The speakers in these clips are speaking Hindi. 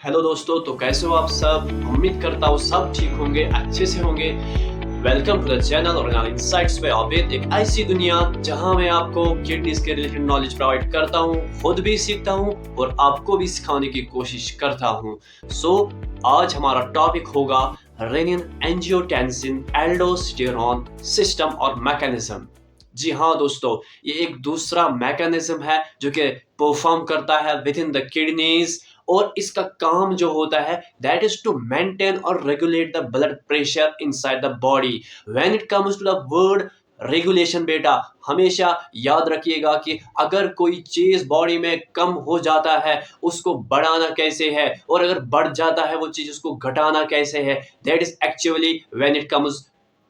हेलो दोस्तों, तो कैसे हो आप सब। उम्मीद करता हूँ सब ठीक होंगे, अच्छे से होंगे। वेलकम टू द चैनल और इनसाइट्स पे आबिद, एक ऐसी दुनिया जहां मैं आपको किडनीज के रिलेटेड नॉलेज प्रोवाइड करता हूं, खुद भी सीखता हूं और आपको भी सिखाने की कोशिश करता हूं। आज हमारा टॉपिक होगा रेनिन एंजियोटेंसिन एल्डोस्टेरोन सिस्टम और मैकेनिज्म। जी हाँ दोस्तों, ये एक दूसरा मैकेनिज्म है जो कि परफॉर्म करता है विद इन द किडनीज, और इसका काम जो होता है दैट इज टू मेंटेन और regulate the blood pressure inside the body. When it comes to the word regulation, बेटा हमेशा याद रखिएगा कि अगर कोई चीज बॉडी में कम हो जाता है उसको बढ़ाना कैसे है, और अगर बढ़ जाता है वो चीज उसको घटाना कैसे है। That is actually when it comes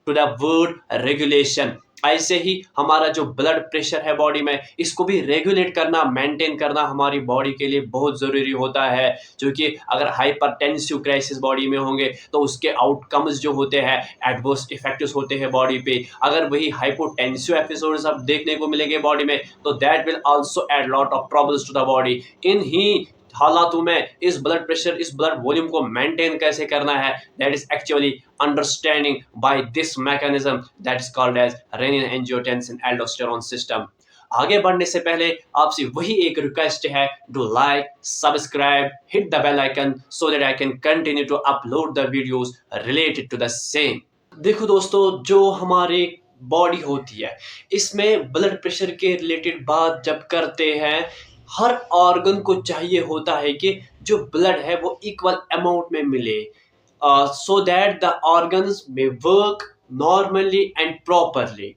to the word regulation. ऐसे ही हमारा जो ब्लड प्रेशर है बॉडी में, इसको भी रेगुलेट करना, मेंटेन करना हमारी बॉडी के लिए बहुत ज़रूरी होता है। क्योंकि अगर हाइपरटेंसिव क्राइसिस बॉडी में होंगे तो उसके आउटकम्स जो होते हैं एडवर्स इफेक्ट्स होते हैं बॉडी पे। अगर वही हाइपोटेंसिव एपिसोड्स अब देखने को मिलेंगे बॉडी में तो that will also add lot of problems to the body. इन ही हालातों में इस ब्लड प्रेशर, इस ब्लड वॉल्यूम को मेंटेन कैसे करना है, that is actually understanding by this mechanism that is called as renin angiotensin aldosterone system. आगे बढ़ने से पहले आपसे वही एक रिक्वेस्ट है, do like, subscribe, hit the bell icon so that I can continue to upload the videos related to the same. देखो दोस्तों, जो हमारे बॉडी होती है इसमें ब्लड प्रेशर के रिलेटेड बात जब करते हैं, हर ऑर्गन को चाहिए होता है कि जो ब्लड है वो इक्वल अमाउंट में मिले, सो दैट द ऑर्गन्स में वर्क नॉर्मली एंड प्रॉपरली।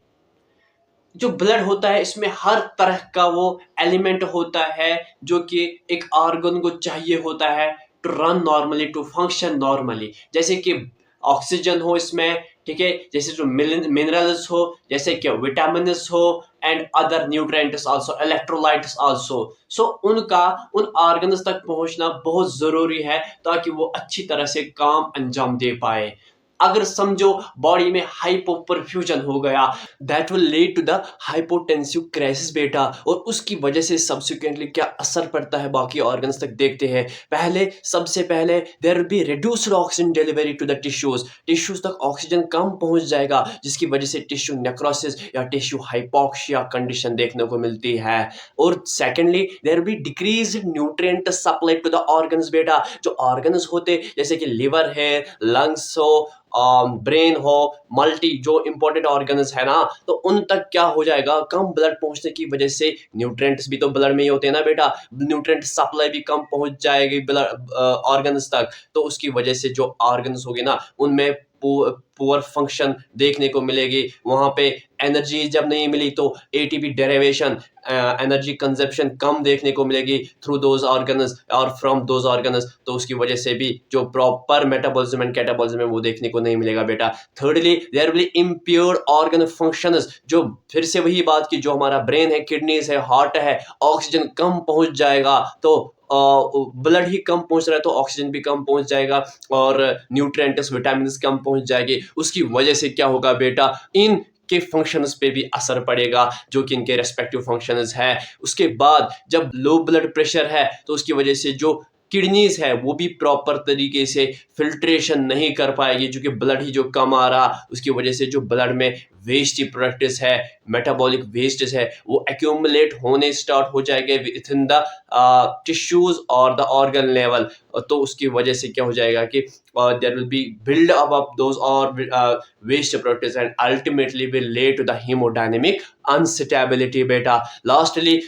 जो ब्लड होता है इसमें हर तरह का वो एलिमेंट होता है जो कि एक ऑर्गन को चाहिए होता है to run normally, to function normally. जैसे कि ऑक्सीजन हो इसमें, ठीक है, जैसे जो मिनरल्स हो, जैसे कि विटामिन्स हो and other nutrients also, electrolytes also. So उनका उन ऑर्गन्स तक पहुंचना बहुत जरूरी है ताकि वो अच्छी तरह से काम अंजाम दे पाए। अगर समझो बॉडी में हाइपोपरफ्यूजन हो गया, that will lead to the hypotensive crisis बेटा, और उसकी वजह से सब्सिक्वेंटली क्या असर पड़ता है बाकी ऑर्गन्स तक देखते हैं। सबसे पहले there will be reduced oxygen delivery to the tissues तक ऑक्सीजन कम पहुंच जाएगा, जिसकी वजह से टिश्यू नेक्रोसिस या टिश्यू हाइपोक्सिया कंडीशन देखने को मिलती है। और secondly there will be decrease nutrient supply to the organs बेटा। जो ऑर्गन्स होते जैसे कि लिवर है, लंग्स हो, ब्रेन हो, मल्टी जो इंपॉर्टेंट ऑर्गन्स है ना, तो उन तक क्या हो जाएगा, कम ब्लड पहुंचने की वजह से, न्यूट्रिएंट्स भी तो ब्लड में ही होते हैं ना बेटा, न्यूट्रिएंट सप्लाई भी कम पहुंच जाएगी ब्लड ऑर्गन्स तक, तो उसकी वजह से जो ऑर्गन्स होंगे ना उनमें पुअर फंक्शन देखने को मिलेगी। वहां पे एनर्जी जब नहीं मिली तो एटीपी डेरिवेशन, एनर्जी कंजप्शन कम देखने को मिलेगी थ्रू दोज ऑर्गन्स और फ्रॉम दोज ऑर्गन्स, तो उसकी वजह से भी जो प्रॉपर मेटाबॉलिज्म एंड कैटाबॉलिज्म है वो देखने को नहीं मिलेगा बेटा। Thirdly there will be impaired organ functions, जो फिर से वही बात की, जो हमारा ब्रेन है, किडनीज है, हार्ट है, ऑक्सीजन कम पहुंच जाएगा तो ब्लड ही कम पहुंच रहा है तो ऑक्सीजन भी कम पहुंच जाएगा और न्यूट्रिएंट्स, विटामिन कम पहुंच जाएगी। उसकी वजह से क्या होगा बेटा, इन के फंक्शंस पे भी असर पड़ेगा जो कि इनके रेस्पेक्टिव फंक्शंस है। उसके बाद जब लो ब्लड प्रेशर है तो उसकी वजह से जो किडनीज है वो भी प्रॉपर तरीके से फिल्ट्रेशन नहीं कर पाएगी, क्योंकि ब्लड ही जो कम आ रहा, उसकी वजह से जो ब्लड में वेस्ट प्रोडक्ट्स है, मेटाबॉलिक वेस्ट है, वो एक्यूमुलेट होने स्टार्ट हो जाएंगे विद इन द टिश्यूज और द ऑर्गन लेवल। तो उसकी वजह से क्या हो जाएगा कि there will be build up those और waste products and ultimately will lead to the haemodynamic unstability बेटा। Lastly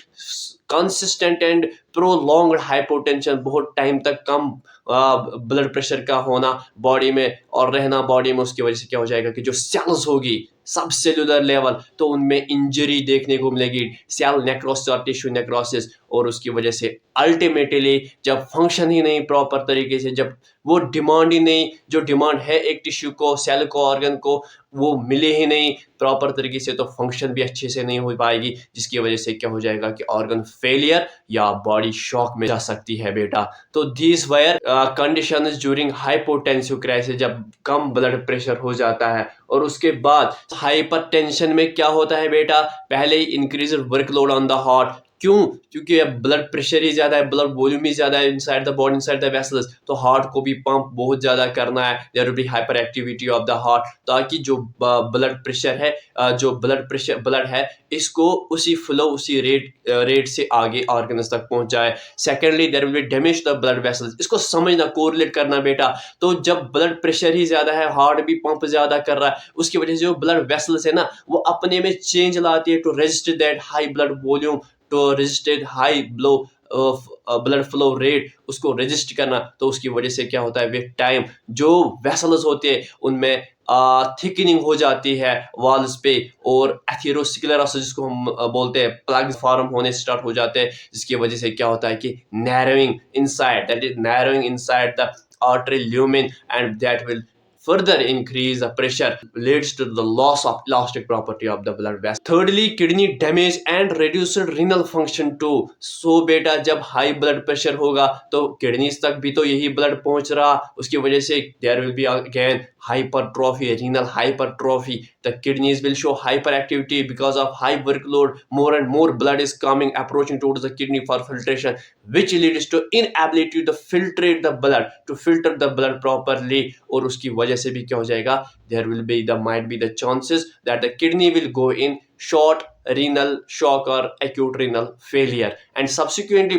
consistent and prolonged hypotension, बहुत टाइम तक कम ब्लड प्रेशर का होना बॉडी में और रहना बॉडी में, उसकी वजह से क्या हो जाएगा कि जो सेल्स होगी सब सेलुलर लेवल, तो उनमें इंजरी देखने को मिलेगी, सेल नेक्रोसिस और टिश्यू नेक्रोसिस, और उसकी वजह से अल्टीमेटली जब फंक्शन ही नहीं प्रॉपर तरीके से, जब वो डिमांड ही नहीं, जो डिमांड है एक टिश्यू को, सेल को, ऑर्गन को, वो मिले ही नहीं प्रॉपर तरीके से, तो फंक्शन भी अच्छे से नहीं हो पाएगी, जिसकी वजह से क्या हो जाएगा कि ऑर्गन फेलियर या बॉडी शॉक में जा सकती है बेटा। तो these where conditions during hypotensive crisis, जब कम ब्लड प्रेशर हो जाता है। और उसके बाद हाइपरटेंशन में क्या होता है बेटा, पहले ही increase workload on the heart, क्यों? क्योंकि अब ब्लड प्रेशर ही ज़्यादा है, ब्लड वॉल्यूम ही ज़्यादा है inside the body, inside the vessels, तो हार्ट को भी पंप बहुत ज़्यादा करना है। There will be hyper activity of the heart, ताकि जो ब्लड प्रेशर है, जो ब्लड है, इसको उसी फ्लो, उसी रेट से आगे ऑर्गन्स तक पहुंचाए। Secondly there will be damage the blood vessels. इसको समझना, कोरिलेट करना बेटा। तो जब ब्लड प्रेशर ही ज़्यादा है, हार्ट भी पंप ज़्यादा कर रहा है, उसकी वजह से जो ब्लड वेसल्स है ना, वो अपने में चेंज लाती है to resist that high blood volume, to resisted high blood flow rate, उसको रेजिस्ट करना। तो उसकी वजह से क्या होता है, विद टाइम जो वेसल्स होते हैं उनमें थिकनिंग हो जाती है वॉल्स पे, और एथेरोस्क्लेरोसिस जिसको हम बोलते हैं, प्लग्स फॉर्म होने स्टार्ट हो जाते हैं, जिसकी वजह से क्या होता है कि narrowing inside, that is narrowing inside the artery lumen, and that will further increase the pressure, leads to the loss of elastic property of the blood vessel. Thirdly, kidney damage and reduced renal function too. So बेटा, जब हाई ब्लड प्रेशर होगा तो किडनीज तक भी तो यही ब्लड पहुंच रहा, उसकी वजह से there will be again hypertrophy, renal hypertrophy. The kidneys will show hyperactivity because of high workload. More and more blood is coming, approaching towards the kidney for filtration, which leads to inability to filtrate the blood, to filter the blood properly. और उसकी वजह से भी क्या हो जाएगा, there will be the might be the chances that the kidney will go in short renal shock or acute renal failure, and subsequently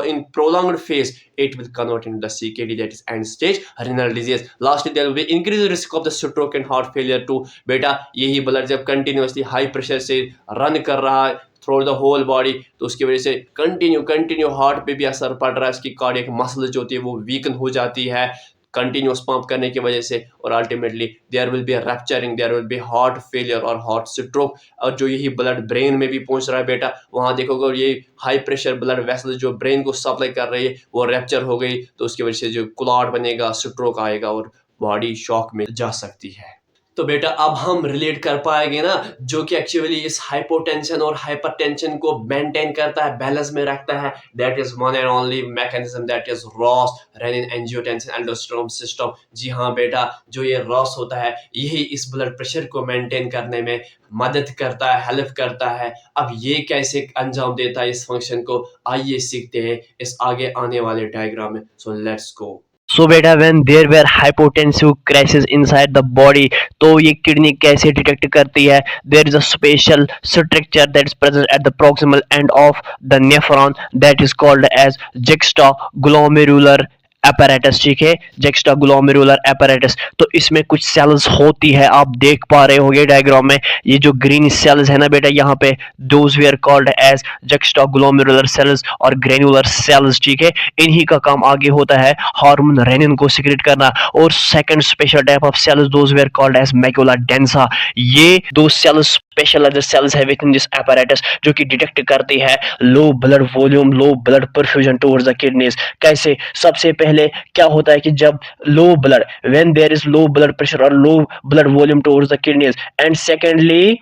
in prolonged phase it will convert into the CKD, that is end stage renal disease. Lastly, there will be increased risk of the stroke and heart failure too. बेटा, यही ब्लड जब कंटिन्यूसली हाई प्रेशर से रन कर रहा है थ्रू द होल बॉडी, तो उसकी वजह से कंटिन्यू हार्ट पे भी असर पड़ रहा है, इसकी कार्डियक मसल्स जो होती है वो वीकन हो जाती है कंटिन्यूस पंप करने की वजह से, और ultimately there will be rupturing, there will be heart failure और हार्ट स्ट्रोक। और जो यही ब्लड ब्रेन में भी पहुंच रहा है बेटा, वहां देखोगे और ये हाई प्रेशर ब्लड वेसल जो ब्रेन को सप्लाई कर रही है वो रैप्चर हो गई, तो उसकी वजह से जो क्लॉट बनेगा, स्ट्रोक आएगा और बॉडी शॉक में जा सकती है। तो बेटा अब हम रिलेट कर पाएंगे ना, जो कि एक्चुअली इस हाइपोटेंशन और हाइपरटेंशन को मेंटेन करता है, बैलेंस में रखता है। That is one and only mechanism, that is RAAS, renin angiotensin aldosterone system. जी हाँ बेटा, जो ये रॉस होता है यही इस ब्लड प्रेशर को मेंटेन करने में मदद करता है, हेल्प करता है। अब ये कैसे अंजाम देता है इस फंक्शन को, आइए सीखते हैं इस आगे आने वाले डायग्राम में। So let's go. सो बेटा when there were hypotensive crisis inside the body, तो ये किडनी कैसे डिटेक्ट करती है, there is a special structure that is present at the proximal end of the nephron, that is called as juxtaglomerular apparatus। ठीक है, जुक्स्टाग्लोमेरुलर apparatus। तो इसमें कुछ सेल्स होती है, आप देख पा रहे होंगे डायग्राम में, ये जो ग्रीन सेल्स है ना बेटा, यहाँ पे those we are called as juxtaglomerular cells और ग्रेनुलर सेल्स। ठीक है, इन्हीं का काम आगे होता है हार्मोन रेनिन को सिक्रेट करना। और second special type of cells, those we are called as macula densa. ये दो सेल्स स्पेशल अदर सेल्स है विद इन दिस apparatus, जो कि डिटेक्ट करती है low blood volume, low blood perfusion towards the kidneys. कैसे? सबसे पहले क्या होता है कि जब low blood, when there is low blood pressure और low blood volume towards the kidneys, and secondly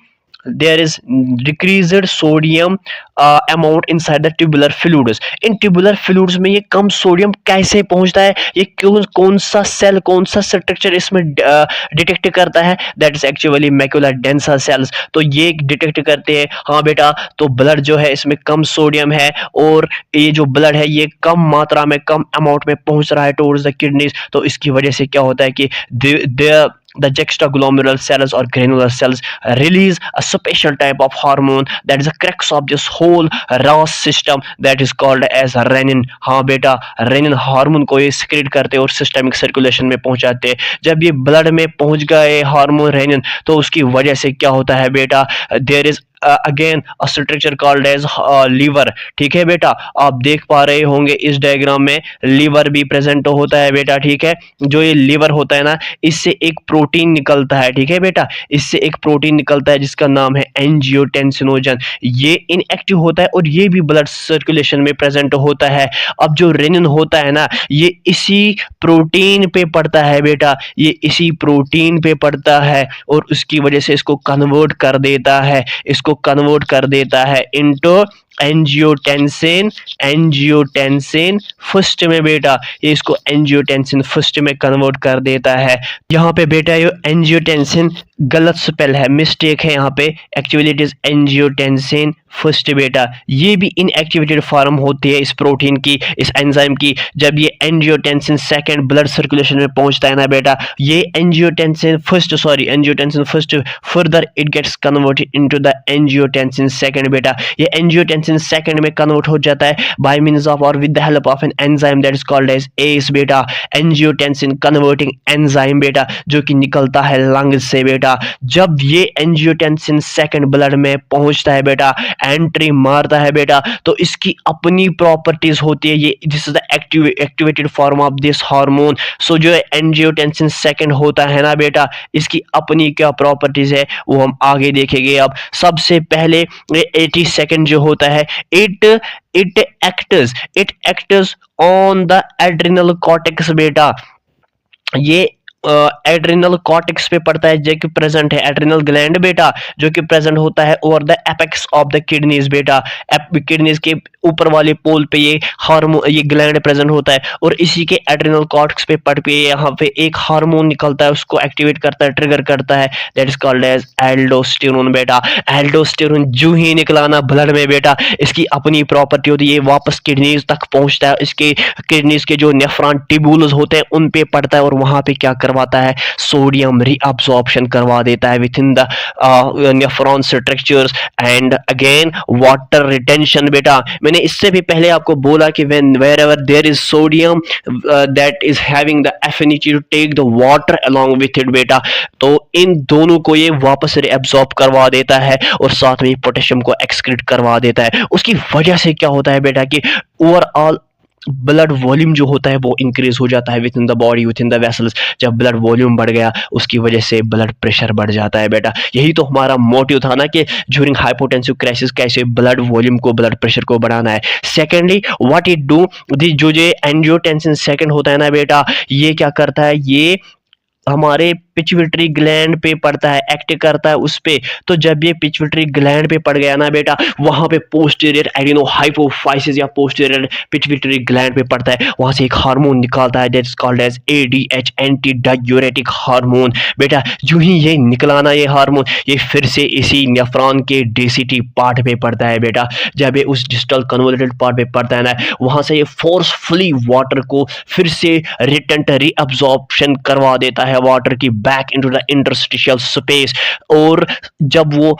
there is decreased sodium amount inside the tubular fluids। In tubular fluids में ये कम सोडियम कैसे पहुंचता है, ये कौन सा सेल, कौन सा स्ट्रक्चर इसमें डिटेक्ट करता है, that is actually macula densa cells. तो ये डिटेक्ट करते हैं, हाँ बेटा, तो ब्लड जो है इसमें कम सोडियम है और ये जो ब्लड है ये कम मात्रा में, कम अमाउंट में पहुंच रहा है टुवर्ड्स द किडनीज। तो इसकी वजह से क्या होता है कि the juxtaglomerular cells or granular cells release a special type of hormone that is the crux of this whole ROS system, that is called as renin। हाँ बेटा, रेनिन हार्मोन को ये सिक्रेट करते हैं और सिस्टमिक सर्कुलेशन में पहुंचाते हैं। जब ये ब्लड में पहुंच गए हार्मोन रेनिन, तो उसकी वजह से क्या होता है बेटा, there is again a structure called as liver. ठीक है बेटा, आप देख पा रहे होंगे इस डायग्राम में लीवर भी प्रेजेंट होता है बेटा। ठीक है, जो ये लीवर होता है ना, इससे एक प्रोटीन निकलता है। ठीक है बेटा, इससे एक प्रोटीन निकलता है जिसका नाम है एंजियोटेंसिनोजन। ये इनएक्टिव होता है और ये भी ब्लड सर्कुलेशन में प्रेजेंट होता है। अब जो रेनिन होता है ना, ये इसी प्रोटीन पे पड़ता है बेटा, ये इसी प्रोटीन पे पड़ता है और उसकी वजह से इसको कन्वर्ट कर देता है, इसको कन्वर्ट कर देता है इनटू एंजियोटेंसिन फर्स्ट में बेटा, ये इसको एंजियोटेंसिन फर्स्ट में कन्वर्ट कर देता है। यहाँ पे बेटा ये एंजियोटेंसिन गलत स्पेल है, मिस्टेक है यहाँ पे, actually it is angiotensin first बेटा। ये भी इनएक्टिवेटेड फॉर्म होती है इस प्रोटीन की, इस एंजाइम की। जब ये एंजियोटेंसिन सेकंड ब्लड सर्कुलेशन में पहुंचता है ना बेटा, ये angiotensin first further it gets converted into the angiotensin second बेटा। ये एंजियोटेंसिन सेकंड में कन्वर्ट हो जाता है बाय मींस ऑफ और with the help of an enzyme that is called as ACE बेटा, एंजियोटेंसिन कन्वर्टिंग एंजाइम बेटा, जो कि निकलता है लंग्स से बेटा। जब ये एंजियोटेंसिन सेकंड ब्लड में पहुंचता है बेटा, एंट्री मारता है बेटा, तो इसकी अपनी प्रॉपर्टीज होती है। ये this is the activated form of this hormone. So जो एंजियोटेंसिन सेकंड होता है ना बेटा, इसकी अपनी क्या प्रॉपर्टीज है वो हम आगे देखेंगे। अब सबसे पहले 80 सेकंड जो होता है, it acts on the adrenal cortex बेटा। ये एड्रिनल कॉर्टेक्स पे पड़ता है, जो कि प्रेजेंट है एड्रिनल ग्लैंड बेटा, जो कि प्रेजेंट होता है over the apex of the kidneys बेटा। किडनीज के ऊपर वाले पोल पे ये हार्मोन, ये ग्लैंड प्रेजेंट होता है, और इसी के एड्रिनल कॉर्टेक्स पे पड़ पे यहाँ पे एक हार्मोन निकलता है, उसको एक्टिवेट करता है, ट्रिगर करता है, that is called as aldosterone बेटा। एल्डोस्टेरोन जो ही निकलाना ब्लड में बेटा, इसकी अपनी प्रॉपर्टी होती है, ये वापस किडनीज तक पहुंचता है, इसके किडनीज के जो नेफ्रॉन ट्यूबुल्स होते हैं उन पे पड़ता है, और वहां पे क्या करवाता है, सोडियम रीअब्सॉर्प्शन करवा देता है within the nephron structures. And again water retention बेटा, मैंने इससे भी पहले आपको बोला कि when wherever there is sodium that is having the affinity to take the water along with it बेटा, तो इन दोनों को ये वापस रीअब्सॉर्ब करवा देता है, और साथ में पोटेशियम को एक्सक्रीट करवा देता है। उसकी वजह से क्या होता है बेटा कि ओवरऑल ब्लड वॉल्यूम जो होता है वो इंक्रीज हो जाता है within the body, with in the vessels. जब ब्लड वॉल्यूम बढ़ गया, उसकी वजह से ब्लड प्रेशर बढ़ जाता है बेटा। यही तो हमारा मोटिव था ना कि ड्यूरिंग हाइपोटेंसिव क्राइसिस कैसे ब्लड वॉल्यूम को, ब्लड प्रेशर को बढ़ाना है। सेकेंडली व्हाट इट डू, जो एंजियोटेंसिन सेकंड होता है ना बेटा, ये क्या करता है, ये हमारे पिट्यूटरी ग्लैंड पे पड़ता है, एक्ट करता है उस पे। तो जब ये पिट्यूटरी ग्लैंड पे पड़ गया ना बेटा, वहां पे पोस्टीरियर एडिनो हाइपोफाइसिस या पोस्टीरियर पिट्यूटरी ग्लैंड पे पड़ता है, वहां से एक हार्मोन निकलता है that is called as ADH, anti diuretic hormone बेटा। जो ही ये निकलाना ये हार्मोन, ये फिर से इसी नेफ्रॉन के डीसीटी पार्ट पे पड़ता है बेटा। जब ये उस डिस्टल कन्वोल्यूटेड पार्ट पे पड़ता है ना, वहां से ये फोर्सफुली वाटर को फिर से रिटर्न रीअब्सॉर्प्शन करवा देता है, वाटर की back into the interstitial space। और जब वो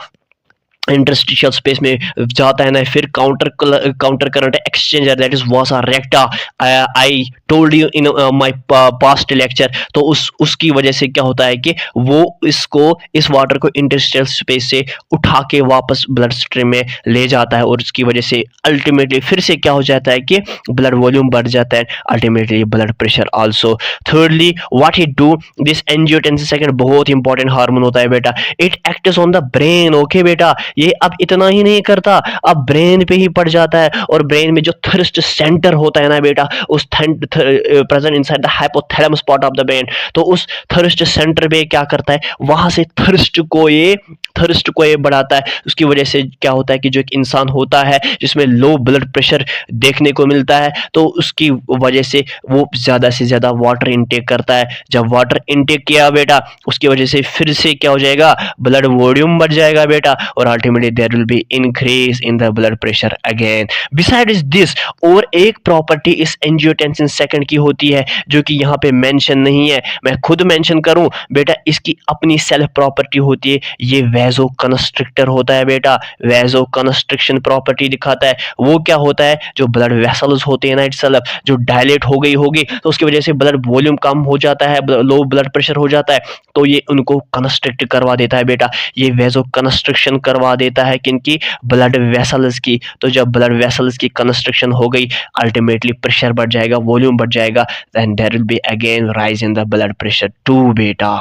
इंटरस्टिशियल स्पेस में जाता है ना, फिर counter current exchanger that is Vasa रेक्टा, I told you in my past lecture. तो उसकी वजह से क्या होता है कि वो इस वाटर को इंटरस्टिशियल स्पेस से उठा के वापस ब्लड स्ट्रीम में ले जाता है, और उसकी वजह से अल्टीमेटली फिर से क्या हो जाता है कि ब्लड वॉल्यूम बढ़ जाता है, ultimately blood pressure also. Thirdly what it do, this angiotensin second बहुत इंपॉर्टेंट हार्मोन होता है बेटा, it acts on the brain. Okay बेटा, ये अब इतना ही नहीं करता, अब ब्रेन पे ही पड़ जाता है, और ब्रेन में जो थर्स्ट सेंटर होता है ना बेटा, उस present inside the hypothalamus part of the brain, तो उस थर्स्ट सेंटर पे क्या करता है, वहां से थर्स्ट को ये बढ़ाता है। उसकी वजह से क्या होता है कि जो एक इंसान होता है जिसमें लो ब्लड प्रेशर देखने को मिलता है, तो उसकी वजह से वो ज्यादा से ज्यादा वाटर इनटेक करता है। जब वाटर इनटेक किया बेटा, उसकी वजह से फिर से क्या हो जाएगा, ब्लड वॉल्यूम बढ़ जाएगा बेटा, और ultimately there will be increase in the blood pressure again. Besides this, और एक प्रॉपर्टी इस एंजियोटेंसिन सेकंड की होती है जो कि यहाँ पे मेंशन नहीं है, मैं खुद मेंशन करूं बेटा, इसकी अपनी सेल्फ प्रॉपर्टी होती है, ये वेजो कंस्ट्रिक्टर होता है बेटा। वेजो कंस्ट्रिक्शन प्रॉपर्टी दिखाता है, वो क्या होता है, जो ब्लड वेसल्स होते हैं ना इटसेल्फ, जो डायलेट हो गई होगी, तो उसकी वजह से ब्लड वॉल्यूम कम हो जाता है, लो ब्लड प्रेशर हो जाता है, तो ये उनको कंस्ट्रिक्ट करवा देता है बेटा। ये वेजो कंस्ट्रिक्शन करवा देता है किनकी, ब्लड वेसल्स की। तो जब ब्लड वेसल्स की कंस्ट्रिक्शन हो गई, अल्टीमेटली प्रेशर बढ़ जाएगा, वॉल्यूम बढ़ जाएगा, then there will be again rise in the blood pressure too बेटा।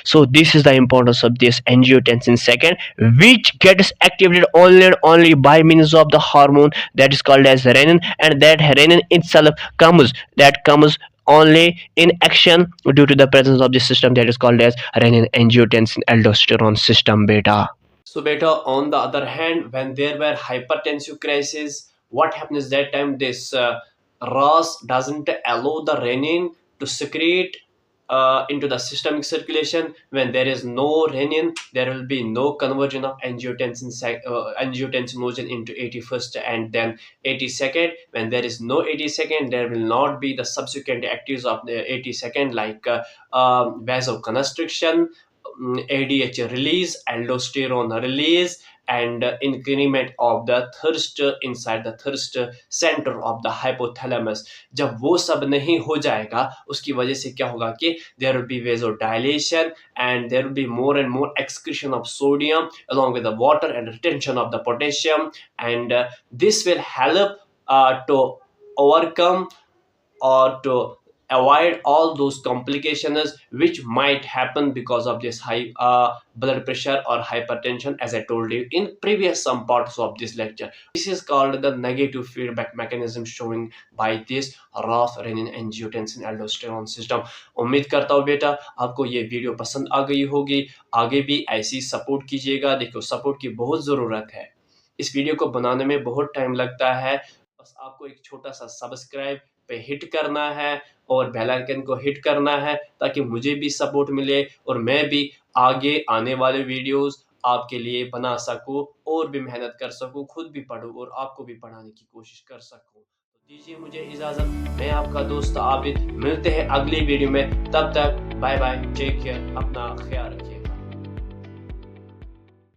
So this is the importance of this angiotensin second, which gets activated only and only by means of the hormone that is called as renin, and that renin itself comes only in action due to the presence of this system that is called as renin angiotensin aldosterone system beta. So beta, on the other hand, when there were hypertensive crises, what happens that time? This RAS doesn't allow the renin to secrete into the systemic circulation. When there is no renin, there will be no conversion of angiotensinogen into 81st and then 82nd. When there is no 82nd, there will not be the subsequent actives of the 82nd like vasoconstriction, ADH release, aldosterone release, and increment of the thirst inside the thirst center of the hypothalamus. जब वो सब नहीं हो जाएगा, उसकी वजह से क्या होगा कि there will be vasodilation and there will be more and more excretion of sodium along with the water and retention of the potassium, and this will help to overcome or to avoid all those complications which might happen because of this high blood pressure or hypertension, as I told you in previous some parts of this lecture. This is called the negative feedback mechanism showing by this RAS renin angiotensin aldosterone system. उम्मीद करता हूँ बेटा आपको ये वीडियो पसंद आ गई होगी। आगे भी ऐसी सपोर्ट कीजिएगा। देखो, सपोर्ट की बहुत ज़रूरत है। इस वीडियो को बनाने में बहुत टाइम लगता है। बस आपको एक छोटा सा सब्सक्राइब पे हिट करना है और बेल आइकन को हिट करना है ताकि मुझे भी सपोर्ट मिले और मैं भी आगे आने वाले वीडियोस आपके लिए बना सकूं और भी मेहनत कर सकूं, खुद भी पढूं और आपको भी पढ़ाने की कोशिश कर सकूं। तो दीजिए मुझे इजाजत, मैं आपका दोस्त आबिद। मिलते हैं अगली वीडियो में, तब तक बाय बाय, टेक केयर, अपना ख्याल रखिए।